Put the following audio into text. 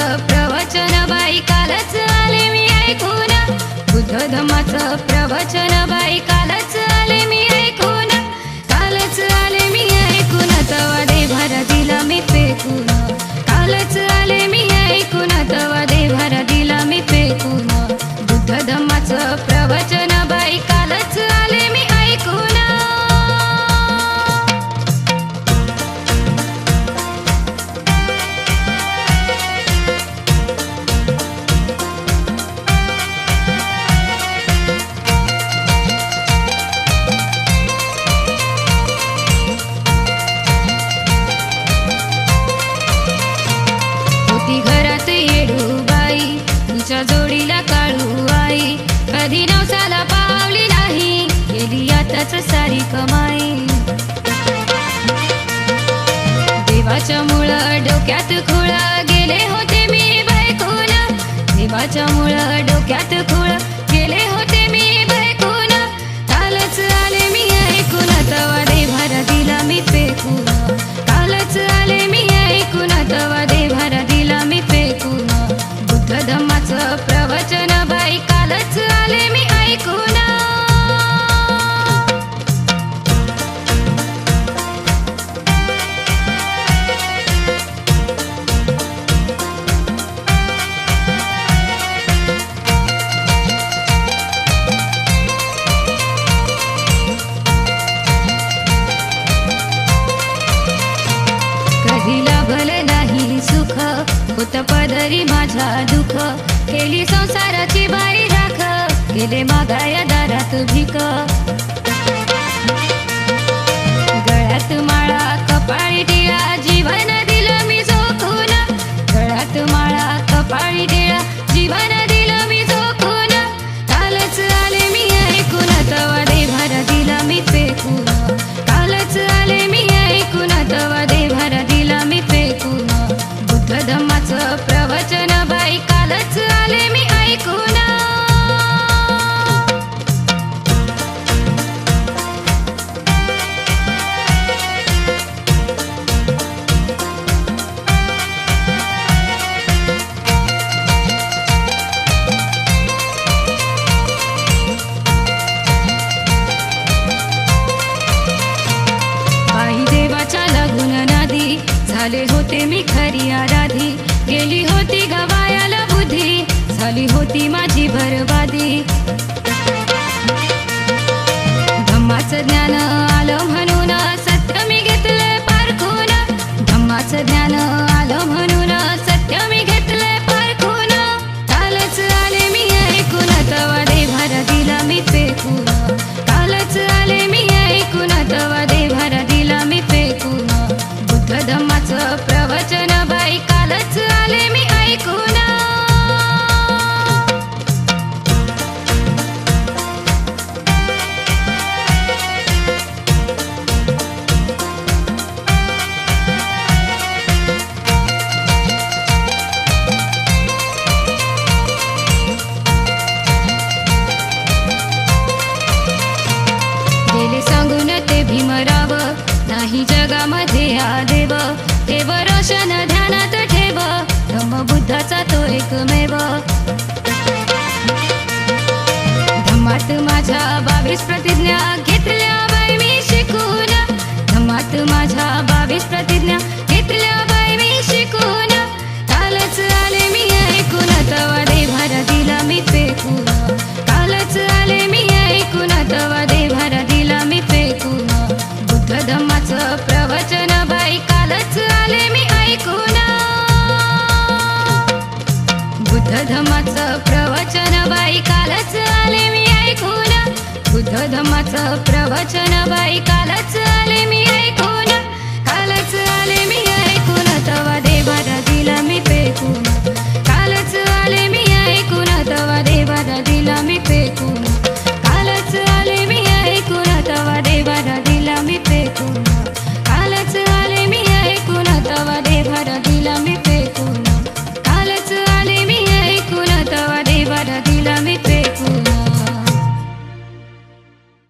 धम्माचं प्रवचन बाई कालच आले मी ऐकून बुद्ध धम्माचं प्रवचन बाई कालच आले मी ऐकून कालच आले मी ऐकून तवा देभार दिला मी फेकून कालच आले मी ऐकून तवा देभार दिला मी फेकून बुद्ध धम्माचं प्रवचन बाई कालच आले मी ऐकून होती घरात येडूबाई तिच्या जोडीला काळू आई कधी नवसाला पावली नाही गेली आताच सारी कमाई देवाच्या मुळं डोक्यात खुळ गेले होते मी बैकून देवाच्या मुळं डोक्यात खुळ गेले होते मी बैकून कालच आले मी ऐकून तवा देभार दिला मी फेकून कालच आले मी ऐकून तवा देभार दिला मी फेकून बुद्ध धम्माचं प्रवचन बाई कालच आले मी ऐकून कधी लाभलं नाही सुख होत पदरी माझा दुःख केली संसाराची बाई राख गेले मागाया दारात भीक गळ्यात माळा कपाळी टिळा जीवन दिलं मी झोकून गळ्यात माळा कपाळी टिळा जीवन दिलं मी झोकून कालच आले मी ऐकून तवा देभार दिला मी फेकून कालच आले मी ऐकून तवा देभार दिला मी फेकून बुद्ध धम्माचं प्रवचन बाई कालच आले मी ऐकून बाई देवाच्या लागून नादी झाले होते मी खरी आराधी गेली होती गवायाला बुद्धी झाली होती माझी बरबादी धम्माचं ज्ञान आलं म्हणून सत्य मी घेतले पारखून धम्माचं ज्ञान आलं म्हणून सत्य मी घेतले पारखून कालच आले मी ऐकून तवा देभार दिला मी फेकून कालच आले मी ऐकून तवा देभार दिला मी फेकून बुद्ध धम्माचं प्रवचन बाई कालच आले मी ऐकून गेले सांगून ते भीमराव नाही जगामध्ये हा देव ठेव रोशन ध्यानात ठेव धम्मबुद्धाचा तो एकमेव धम्मात माझ्या 22 प्रतिज्ञा घेतल्या बाई मी शिकून धम्मात माझ्या 22 प्रतिज्ञा घेतल्या बाई मी शिकून कालच आले मी ऐकून तवा देभार दिला मी फेकून कालच आले मी ऐकून तवा देभार दिला मी फेकून बुद्ध धम्माचं प्रवचन बाई कालच आले मी ऐकून बुद्ध धम्माचं प्रवचन बाई कालच आले मी ऐकून बुद्ध धम्माचं प्रवचन बाई कालच आले मी